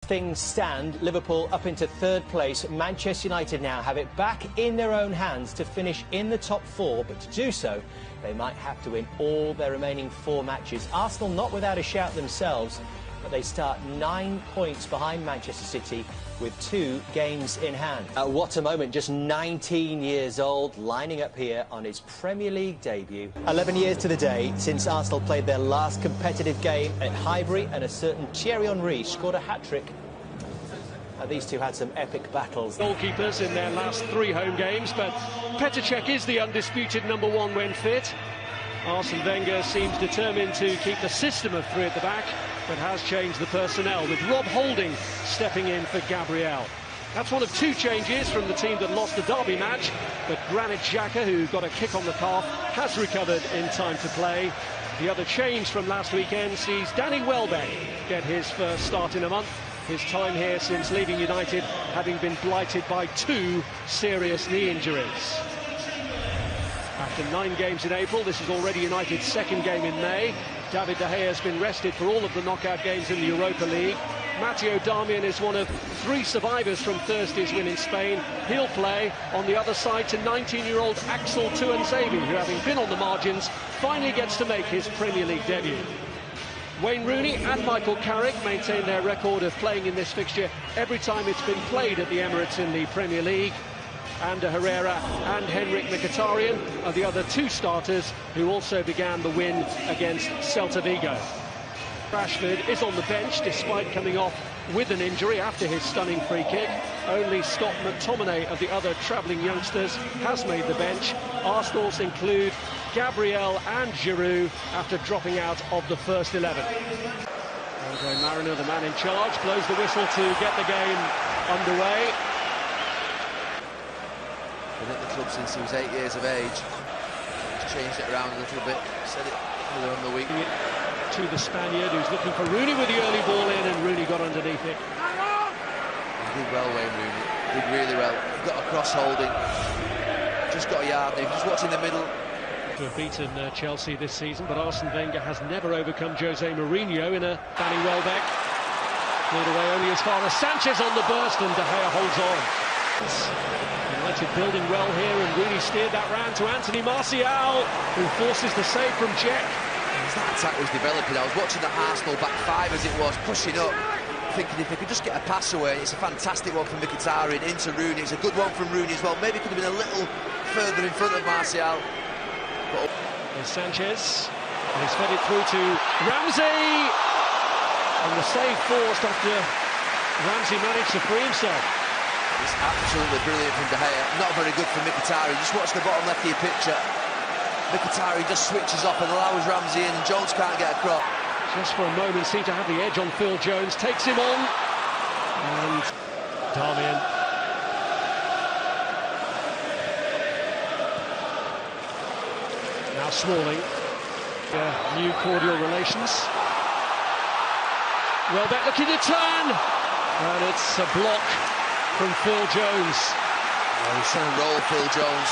Things stand, Liverpool up into third place. Manchester United now have it back in their own hands to finish in the top four, but to do so, they might have to win all their remaining 4 matches. Arsenal not without a shout themselves, but they start 9 points behind Manchester City with 2 games in hand. What a moment, just 19 years old, lining up here on his Premier League debut. 11 years to the day since Arsenal played their last competitive game at Highbury, and a certain Thierry Henry scored a hat-trick. These two had some epic battles. Goalkeepers in their last 3 home games, but Petr Cech is the undisputed #1 when fit. Arsene Wenger seems determined to keep the system of 3 at the back, but has changed the personnel, with Rob Holding stepping in for Gabriel. That's one of 2 changes from the team that lost the derby match, but Granit Xhaka, who got a kick on the calf, has recovered in time to play. The other change from last weekend sees Danny Welbeck get his first start in a month. His time here since leaving United having been blighted by 2 serious knee injuries. After 9 games in April, this is already United's 2nd game in May. David De Gea has been rested for all of the knockout games in the Europa League. Matteo Darmian is one of 3 survivors from Thursday's win in Spain. He'll play on the other side to 19-year-old Axel Tuanzebe, who, having been on the margins, finally gets to make his Premier League debut. Wayne Rooney and Michael Carrick maintain their record of playing in this fixture every time it's been played at the Emirates in the Premier League. Ander Herrera and Henrik Mkhitaryan are the other 2 starters who also began the win against Celta Vigo. Rashford is on the bench despite coming off with an injury after his stunning free kick. Only Scott McTominay of the other travelling youngsters has made the bench. Arsenal's include Gabriel and Giroud after dropping out of the first 11. Andre Mariner, the man in charge, blows the whistle to get the game underway. Been at the club since he was 8 years of age. He's changed it around a little bit. Said it earlier on the week. To the Spaniard, who's looking for Rooney with the early ball in, and Rooney got underneath it. He did well, Wayne Rooney. Did really well. Got a cross Holding. Just got a yard. Just watching the middle. To have beaten Chelsea this season, but Arsene Wenger has never overcome Jose Mourinho in a Danny Welbeck. Cleared away only as far as Sanchez on the burst, and De Gea holds on. United building well here, and Rooney steered that round to Anthony Martial, who forces the save from Cech. As that attack was developing, I was watching the Arsenal back 5 as it was, pushing up, thinking if they could just get a pass away. It's a fantastic one from Mkhitaryan into Rooney. It's a good one from Rooney as well. Maybe it could have been a little further in front of Martial. There's Sanchez, and he's fed it through to Ramsey, and the save forced after Ramsey managed to free himself. It's absolutely brilliant from De Gea. Not very good for Mkhitaryan. Just watch the bottom left of your picture. Mkhitaryan just switches off and allows Ramsey in, and Jones can't get across. Just for a moment seemed to have the edge on Phil Jones. Takes him on, and Darmian. Now Smalling. New cordial relations. Welbeck looking to turn, and it's a block from Phil Jones. Oh, he's trying to roll Phil Jones.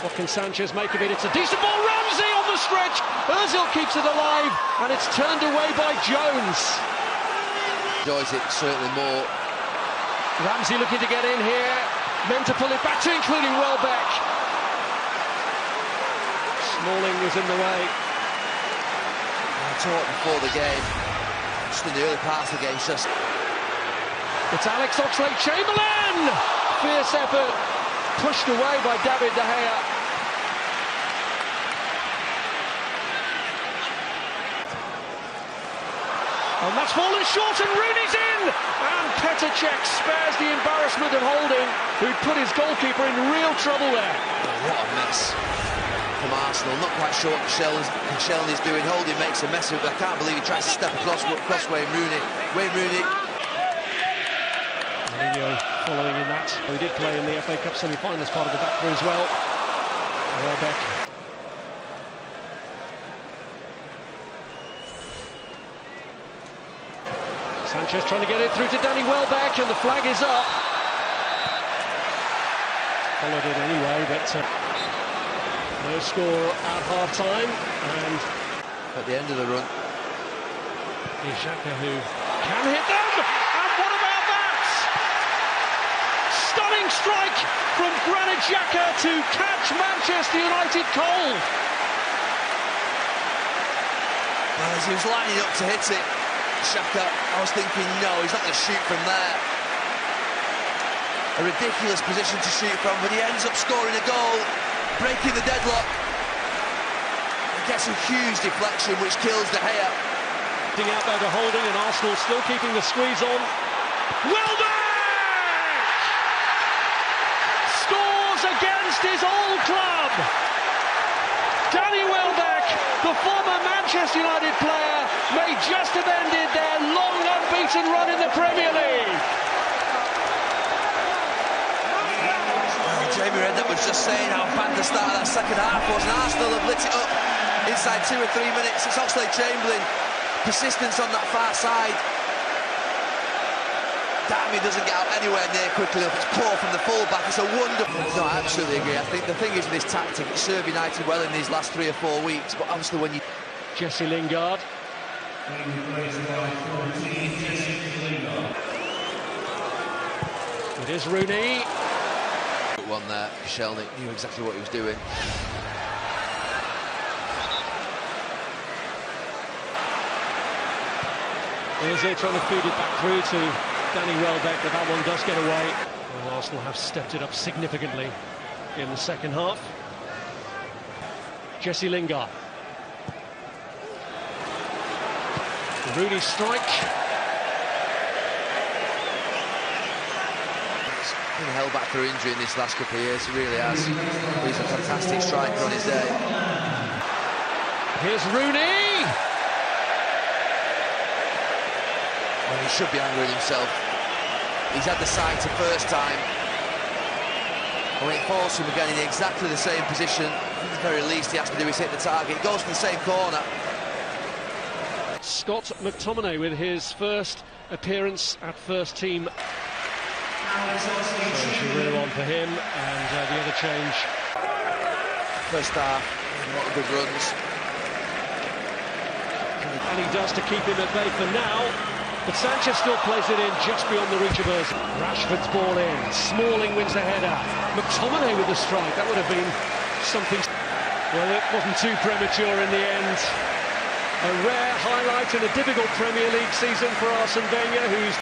What can Sanchez make of it? It's a decent ball. Ramsey on the stretch. Ozil keeps it alive, and it's turned away by Jones. Enjoys it certainly more. Ramsey looking to get in here. Meant to pull it back to including Welbeck. Smalling was in the way. I talked before the game, just in the early parts of the game, just... It's Alex Oxlade-Chamberlain! Fierce effort, pushed away by David De Gea. And that's fallen short, and Rooney's in! And Petr Cech spares the embarrassment of Holding, who'd put his goalkeeper in real trouble there. Oh, what a mess from Arsenal. Not quite sure what Koscielny's doing. Holding makes a mess of it. I can't believe he tries to step across Wayne Rooney. Wayne Rooney. Mourinho following in that. He did play in the FA Cup semi-final as part of the back three as well. Welbeck. Sanchez trying to get it through to Danny Welbeck, and the flag is up. Followed it anyway, but no score at half-time, and at the end of the run, Xhaka, who Can hit them, and what about that? Stunning strike from Granit Xhaka to catch Manchester United cold. Well, as he was lining up to hit it, Xhaka, I was thinking, no, he's not going to shoot from there. A ridiculous position to shoot from, but he ends up scoring a goal, breaking the deadlock. He gets a huge deflection, which kills De Gea. Out there to Holding, and Arsenal still keeping the squeeze on. Welbeck scores against his old club. Danny Welbeck, the former Manchester United player, may just have ended their long unbeaten run in the Premier League. Jamie Redknapp was just saying how bad the start of that second half was, and Arsenal have lit it up inside 2 or 3 minutes. It's Oxlade-Chamberlain, persistence on that far side. Damn, he doesn't get out anywhere near quickly enough. It's poor from the full-back. It's a wonderful... No, I absolutely agree. I think the thing is with this tactic, it served United well in these last 3 or 4 weeks, but obviously when you... Jesse Lingard. It is Rooney. One there, Shelny knew exactly what he was doing. Here's it, trying to feed it back through to Danny Welbeck, but that one does get away. Well, Arsenal have stepped it up significantly in the second half. Jesse Lingard. The Rooney strike. He's been held back through injury in this last couple of years, he really has. But he's a fantastic striker on his day. Here's Rooney! Well, he should be angry with himself. He's had the sight the first time. And when it falls to him again in exactly the same position, at the very least he has to do is hit the target. It goes for the same corner. Scott McTominay with his first appearance at first team. Giroud on for him, and the other change. First half, a lot of good runs. And he does to keep him at bay for now. But Sanchez still plays it in just beyond the reach of Ozil. Rashford's ball in. Smalling wins the header. McTominay with the strike. That would have been something. Well, it wasn't too premature in the end. A rare highlight in a difficult Premier League season for Arsene Wenger, who's